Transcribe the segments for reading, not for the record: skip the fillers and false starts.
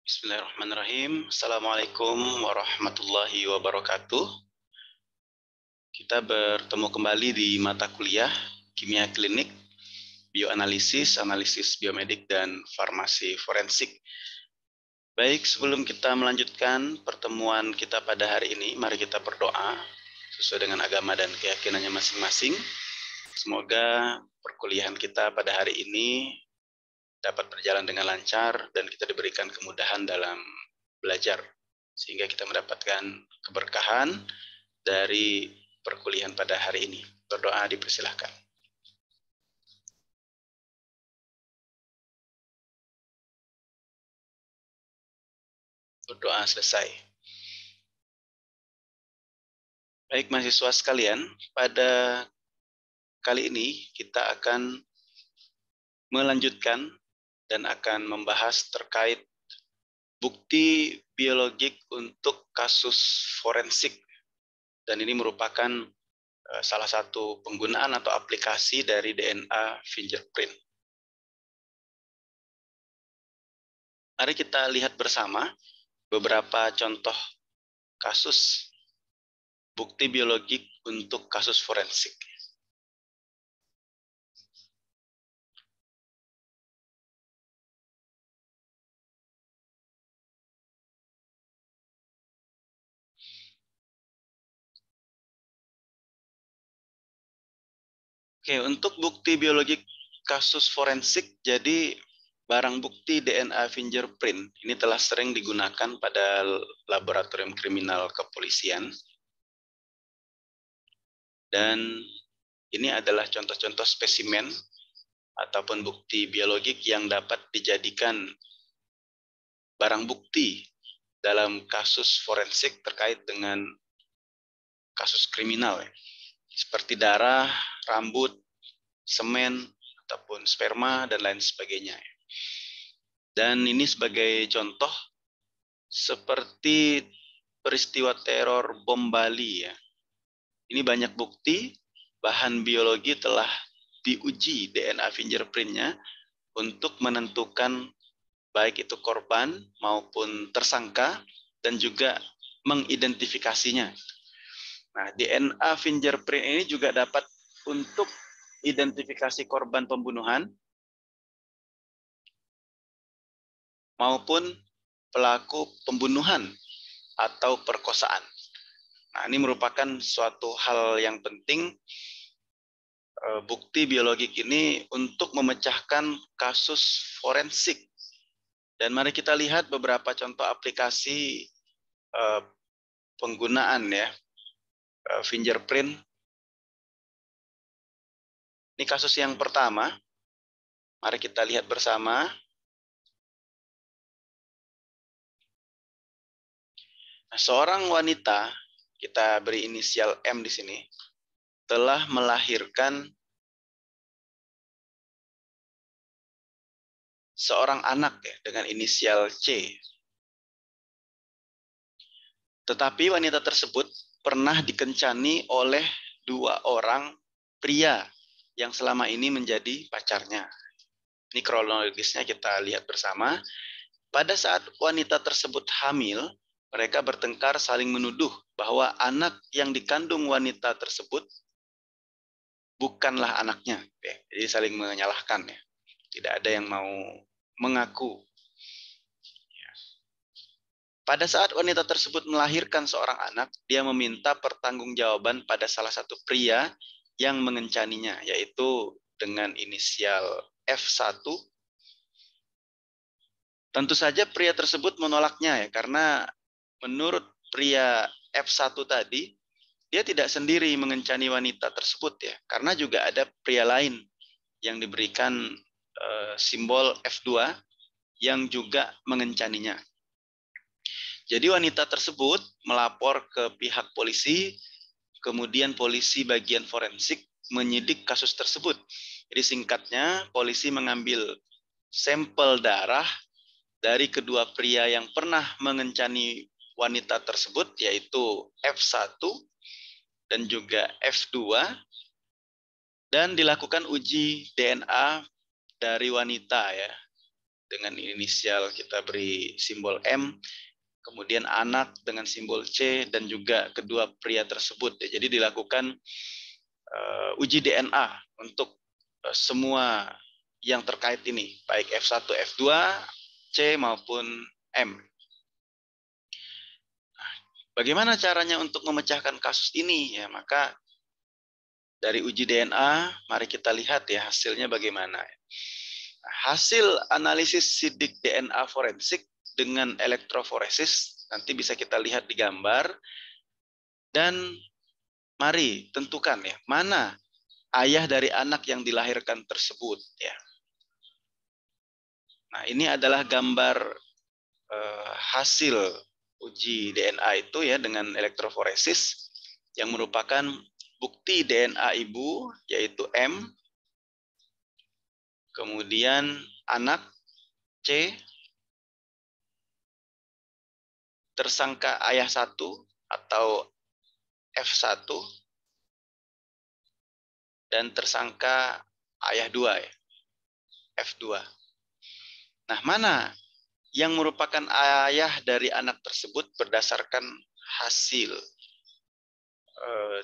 Bismillahirrahmanirrahim. Assalamualaikum warahmatullahi wabarakatuh. Kita bertemu kembali di mata kuliah Kimia Klinik, Bioanalisis, Analisis Biomedik, dan Farmasi Forensik. Baik, sebelum kita melanjutkan pertemuan kita pada hari ini, mari kita berdoa sesuai dengan agama dan keyakinannya masing-masing. Semoga perkuliahan kita pada hari ini dapat berjalan dengan lancar dan kita diberikan kemudahan dalam belajar sehingga kita mendapatkan keberkahan dari perkuliahan pada hari ini. Berdoa dipersilahkan. Berdoa selesai. Baik mahasiswa sekalian, pada kali ini kita akan melanjutkan dan akan membahas terkait bukti biologik untuk kasus forensik. Dan ini merupakan salah satu penggunaan atau aplikasi dari DNA fingerprint. Mari kita lihat bersama beberapa contoh kasus bukti biologik untuk kasus forensik. Oke, untuk bukti biologik kasus forensik, jadi barang bukti DNA fingerprint ini telah sering digunakan pada laboratorium kriminal kepolisian. Dan ini adalah contoh-contoh spesimen ataupun bukti biologik yang dapat dijadikan barang bukti dalam kasus forensik terkait dengan kasus kriminal, seperti darah, rambut, semen, ataupun sperma, dan lain sebagainya. Dan ini sebagai contoh seperti peristiwa teror bom Bali, ya. Ini banyak bukti bahan biologi telah diuji DNA fingerprint-nya untuk menentukan baik itu korban maupun tersangka dan juga mengidentifikasinya. Nah, DNA fingerprint ini juga dapat untuk identifikasi korban pembunuhan maupun pelaku pembunuhan atau perkosaan. Nah, ini merupakan suatu hal yang penting, bukti biologik ini untuk memecahkan kasus forensik. Dan mari kita lihat beberapa contoh aplikasi penggunaan ya fingerprint. Ini kasus yang pertama. Mari kita lihat bersama. Nah, seorang wanita, kita beri inisial M di sini, telah melahirkan seorang anak ya, dengan inisial C. Tetapi wanita tersebut pernah dikencani oleh dua orang pria yang selama ini menjadi pacarnya. Ini kronologisnya kita lihat bersama. Pada saat wanita tersebut hamil, mereka bertengkar saling menuduh bahwa anak yang dikandung wanita tersebut bukanlah anaknya. Jadi saling menyalahkan ya. Tidak ada yang mau mengaku. Pada saat wanita tersebut melahirkan seorang anak, dia meminta pertanggungjawaban pada salah satu pria yang mengencaninya, yaitu dengan inisial F1. Tentu saja pria tersebut menolaknya ya, karena menurut pria F1 tadi, dia tidak sendiri mengencani wanita tersebut ya, karena juga ada pria lain yang diberikan simbol F2 yang juga mengencaninya. Jadi wanita tersebut melapor ke pihak polisi, kemudian polisi bagian forensik menyidik kasus tersebut. Jadi singkatnya, polisi mengambil sampel darah dari kedua pria yang pernah mengencani wanita tersebut, yaitu F1 dan juga F2, dan dilakukan uji DNA dari wanita ya. dengan inisial kita beri simbol M, kemudian anak dengan simbol C, dan juga kedua pria tersebut. Jadi dilakukan uji DNA untuk semua yang terkait ini, baik F1, F2, C maupun M. Bagaimana caranya untuk memecahkan kasus ini? Ya, maka dari uji DNA, mari kita lihat ya hasilnya bagaimana. Hasil analisis sidik DNA forensik dengan elektroforesis nanti bisa kita lihat di gambar, dan mari tentukan ya mana ayah dari anak yang dilahirkan tersebut ya. Nah, ini adalah gambar hasil uji DNA itu ya dengan elektroforesis yang merupakan bukti DNA ibu yaitu M, kemudian anak C, tersangka ayah 1 atau F1, dan tersangka ayah 2 ya, F2. Nah, mana yang merupakan ayah dari anak tersebut berdasarkan hasil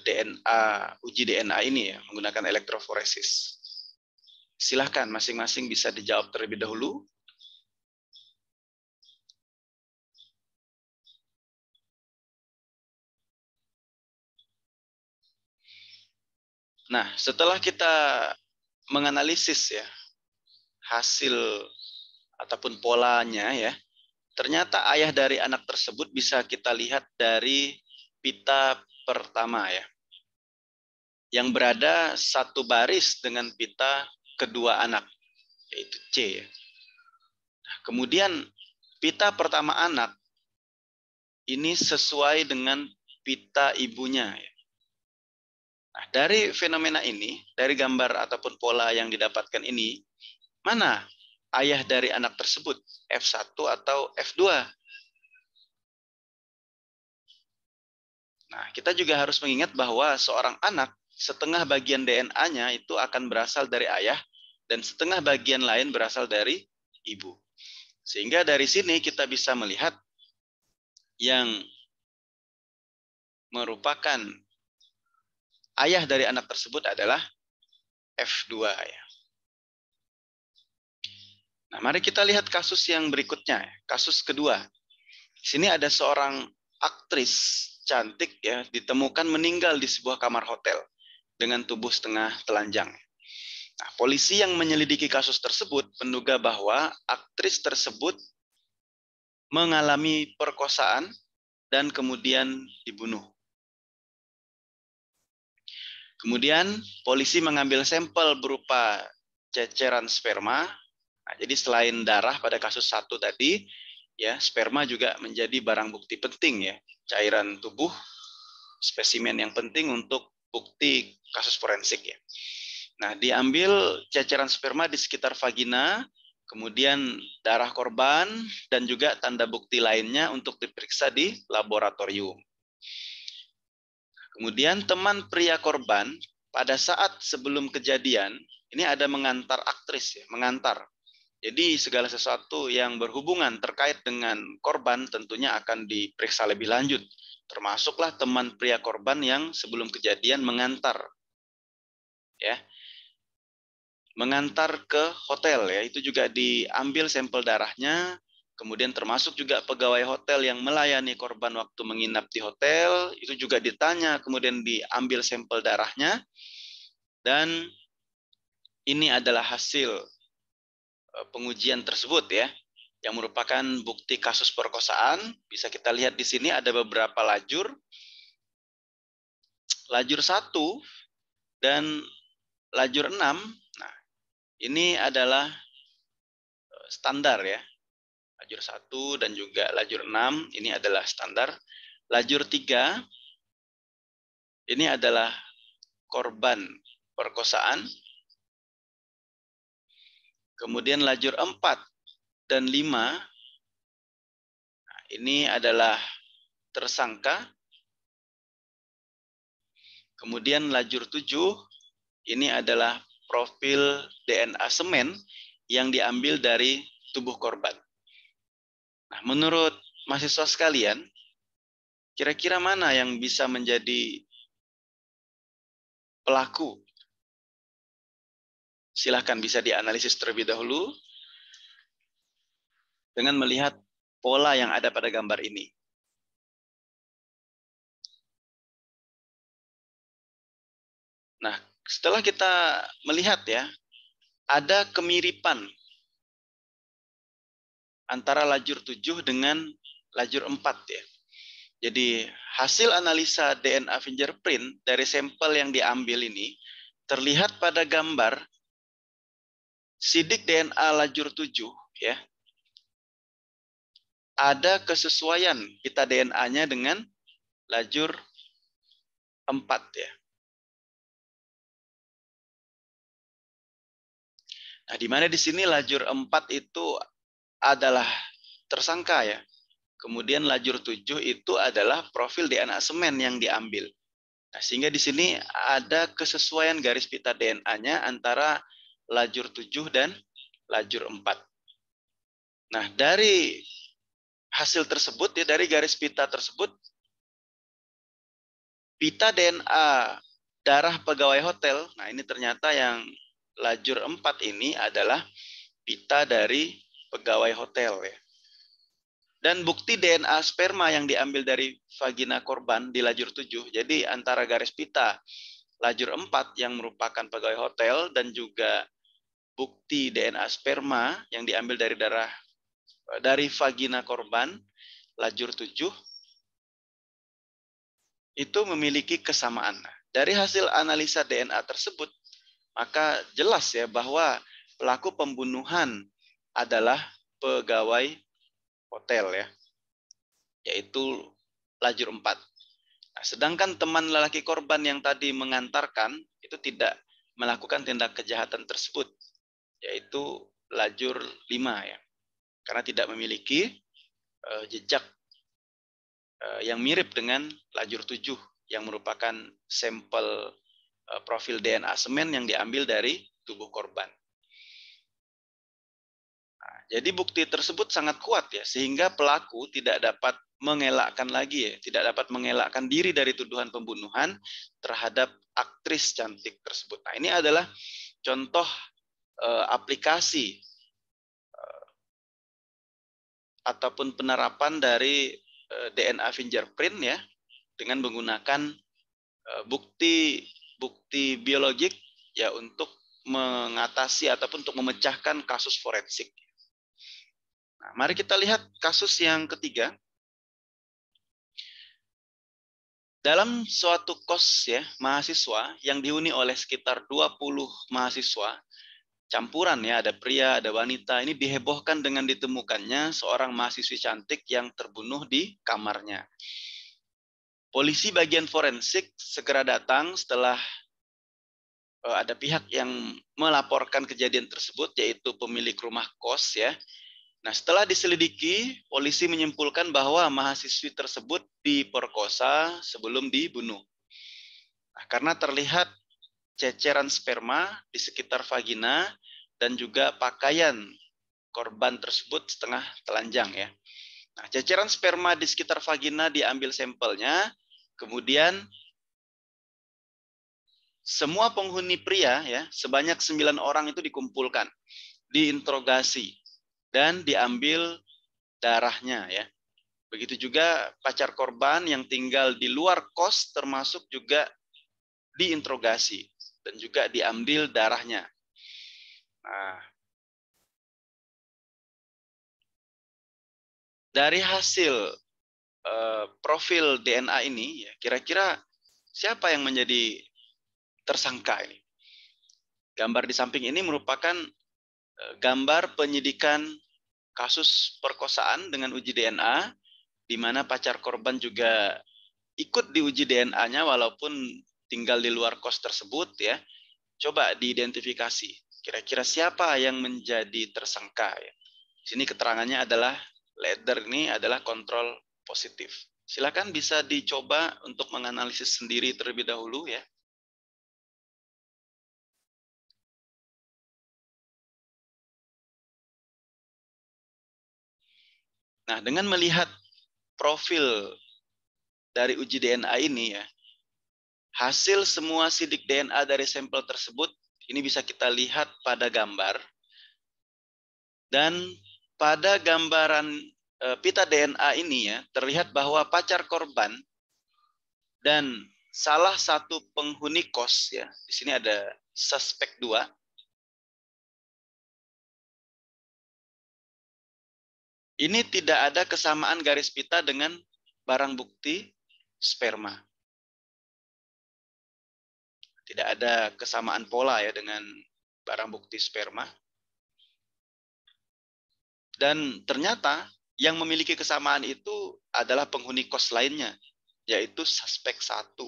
DNA, uji DNA ini ya, menggunakan elektroforesis. Silahkan masing-masing bisa dijawab terlebih dahulu. Nah, setelah kita menganalisis ya hasil ataupun polanya ya, ternyata ayah dari anak tersebut bisa kita lihat dari pita pertama ya, yang berada satu baris dengan pita kedua anak, yaitu C. Kemudian pita pertama anak ini sesuai dengan pita ibunya. Nah, dari fenomena ini, dari gambar ataupun pola yang didapatkan ini, mana ayah dari anak tersebut, F1 atau F2? Nah, kita juga harus mengingat bahwa seorang anak, setengah bagian DNA-nya itu akan berasal dari ayah, dan setengah bagian lain berasal dari ibu. Sehingga dari sini kita bisa melihat yang merupakan ayah dari anak tersebut adalah F2 ya. Nah, mari kita lihat kasus yang berikutnya, kasus kedua. Di sini ada seorang aktris cantik ya ditemukan meninggal di sebuah kamar hotel dengan tubuh setengah telanjang. Nah, polisi yang menyelidiki kasus tersebut menduga bahwa aktris tersebut mengalami perkosaan dan kemudian dibunuh. Kemudian polisi mengambil sampel berupa ceceran sperma. Nah, jadi selain darah pada kasus 1 tadi, ya sperma juga menjadi barang bukti penting ya, cairan tubuh, spesimen yang penting untuk bukti kasus forensik ya. Nah, diambil ceceran sperma di sekitar vagina, kemudian darah korban, dan juga tanda bukti lainnya untuk diperiksa di laboratorium. Kemudian teman pria korban pada saat sebelum kejadian, ini ada mengantar aktris ya, mengantar. Jadi segala sesuatu yang berhubungan terkait dengan korban tentunya akan diperiksa lebih lanjut. Termasuklah teman pria korban yang sebelum kejadian mengantar. Ya. Mengantar ke hotel ya, itu juga diambil sampel darahnya, kemudian termasuk juga pegawai hotel yang melayani korban waktu menginap di hotel, itu juga ditanya, kemudian diambil sampel darahnya, dan ini adalah hasil pengujian tersebut ya, yang merupakan bukti kasus perkosaan. Bisa kita lihat di sini ada beberapa lajur. Lajur 1 dan lajur 6. Nah, ini adalah standar ya. Lajur 1 dan juga lajur 6 ini adalah standar. Lajur 3 ini adalah korban perkosaan. Kemudian lajur 4 dan 5 ini adalah tersangka. Kemudian lajur 7 ini adalah profil DNA semen yang diambil dari tubuh korban. Nah, menurut mahasiswa sekalian, kira-kira mana yang bisa menjadi pelaku? Silahkan bisa dianalisis terlebih dahulu dengan melihat pola yang ada pada gambar ini. Nah, setelah kita melihat ya, ada kemiripan antara lajur 7 dengan lajur 4 ya. Jadi hasil analisa DNA fingerprint dari sampel yang diambil ini terlihat pada gambar sidik DNA lajur 7 ya. Ada kesesuaian pita DNA-nya dengan lajur 4 ya. Nah, di mana di sini lajur 4 itu adalah tersangka ya. Kemudian lajur 7 itu adalah profil DNA semen yang diambil. Nah, sehingga di sini ada kesesuaian garis pita DNA-nya antara lajur 7 dan lajur 4. Nah, dari hasil tersebut ya, dari garis pita tersebut, pita DNA darah pegawai hotel, nah ini ternyata yang lajur 4 ini adalah pita dari pegawai hotel ya. Dan bukti DNA sperma yang diambil dari vagina korban di lajur 7, jadi antara garis pita lajur 4 yang merupakan pegawai hotel dan juga bukti DNA sperma yang diambil dari vagina korban lajur 7 itu memiliki kesamaan. Dari hasil analisa DNA tersebut, maka jelas ya bahwa pelaku pembunuhan adalah pegawai hotel ya, yaitu lajur 4. Nah, sedangkan teman lelaki korban yang tadi mengantarkan itu tidak melakukan tindak kejahatan tersebut, yaitu lajur 5 ya. Karena tidak memiliki jejak yang mirip dengan lajur 7 yang merupakan sampel profil DNA semen yang diambil dari tubuh korban. Nah, jadi bukti tersebut sangat kuat ya, sehingga pelaku tidak dapat mengelakkan lagi ya, tidak dapat mengelakkan diri dari tuduhan pembunuhan terhadap aktris cantik tersebut. Nah, ini adalah contoh aplikasi ataupun penerapan dari DNA fingerprint ya, dengan menggunakan bukti biologik ya untuk mengatasi ataupun untuk memecahkan kasus forensik. Nah, mari kita lihat kasus yang ketiga. Dalam suatu kos ya mahasiswa yang dihuni oleh sekitar 20 mahasiswa, campuran ya, ada pria, ada wanita, ini dihebohkan dengan ditemukannya seorang mahasiswi cantik yang terbunuh di kamarnya. Polisi bagian forensik segera datang setelah ada pihak yang melaporkan kejadian tersebut, yaitu pemilik rumah kos ya. Nah, setelah diselidiki, polisi menyimpulkan bahwa mahasiswi tersebut diperkosa sebelum dibunuh. Nah, karena terlihat ceceran sperma di sekitar vagina dan juga pakaian korban tersebut setengah telanjang ya. Nah, ceceran sperma di sekitar vagina diambil sampelnya, kemudian semua penghuni pria ya, sebanyak 9 orang itu dikumpulkan, diinterogasi dan diambil darahnya ya. Begitu juga pacar korban yang tinggal di luar kos termasuk juga diinterogasi dan juga diambil darahnya. Nah, dari hasil profil DNA ini, ya, kira-kira siapa yang menjadi tersangka ini? Gambar di samping ini merupakan gambar penyidikan kasus perkosaan dengan uji DNA, di mana pacar korban juga ikut diuji DNA-nya walaupun tinggal di luar kos tersebut ya. Coba diidentifikasi. Kira-kira siapa yang menjadi tersangka ya. Di sini keterangannya adalah leader ini adalah kontrol positif. Silakan bisa dicoba untuk menganalisis sendiri terlebih dahulu ya. Nah, dengan melihat profil dari uji DNA ini ya, hasil semua sidik DNA dari sampel tersebut ini bisa kita lihat pada gambar. Dan pada gambaran pita DNA ini ya, terlihat bahwa pacar korban dan salah satu penghuni kos ya, di sini ada suspek 2. Ini tidak ada kesamaan garis pita dengan barang bukti sperma. Tidak ada kesamaan pola ya dengan barang bukti sperma. Dan ternyata yang memiliki kesamaan itu adalah penghuni kos lainnya, yaitu suspek 1.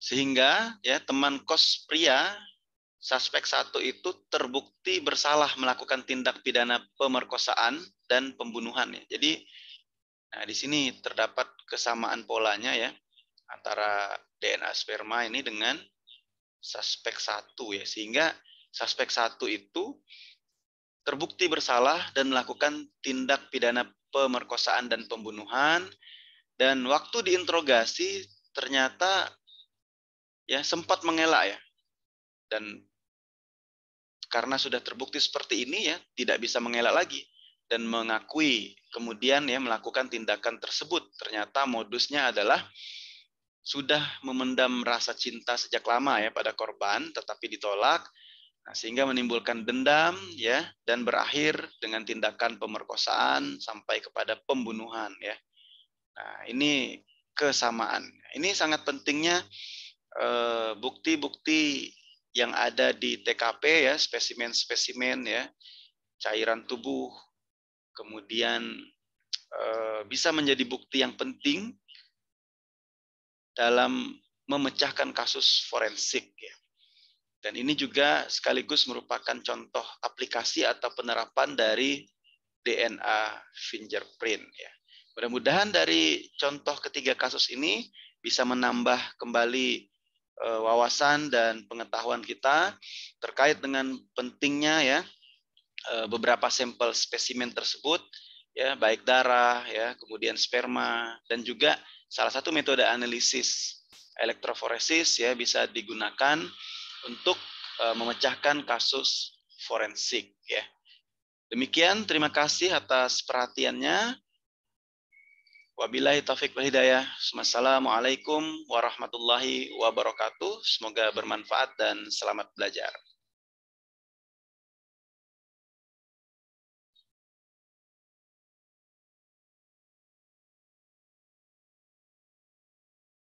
Sehingga ya teman kos pria suspek 1 itu terbukti bersalah melakukan tindak pidana pemerkosaan dan pembunuhan ya. Jadi nah di sini terdapat kesamaan polanya ya antara DNA sperma ini dengan suspek 1 ya, sehingga suspek 1 itu terbukti bersalah dan melakukan tindak pidana pemerkosaan dan pembunuhan, dan waktu diinterogasi ternyata ya sempat mengelak ya, dan karena sudah terbukti seperti ini ya tidak bisa mengelak lagi dan mengakui kemudian ya melakukan tindakan tersebut. Ternyata modusnya adalah sudah memendam rasa cinta sejak lama ya pada korban, tetapi ditolak. Nah, sehingga menimbulkan dendam ya dan berakhir dengan tindakan pemerkosaan sampai kepada pembunuhan ya. Nah, ini kesamaan. Ini sangat pentingnya bukti-bukti yang ada di TKP ya, spesimen-spesimen ya, cairan tubuh, kemudian bisa menjadi bukti yang penting dalam memecahkan kasus forensik ya. Dan ini juga sekaligus merupakan contoh aplikasi atau penerapan dari DNA fingerprint ya. Mudah-mudahan dari contoh ketiga kasus ini bisa menambah kembali wawasan dan pengetahuan kita terkait dengan pentingnya ya beberapa sampel spesimen tersebut ya, baik darah ya, kemudian sperma, dan juga salah satu metode analisis elektroforesis ya bisa digunakan untuk memecahkan kasus forensik ya. Demikian, terima kasih atas perhatiannya. Wabillahi taufik wal hidayah. Wassalamualaikum warahmatullahi wabarakatuh. Semoga bermanfaat dan selamat belajar.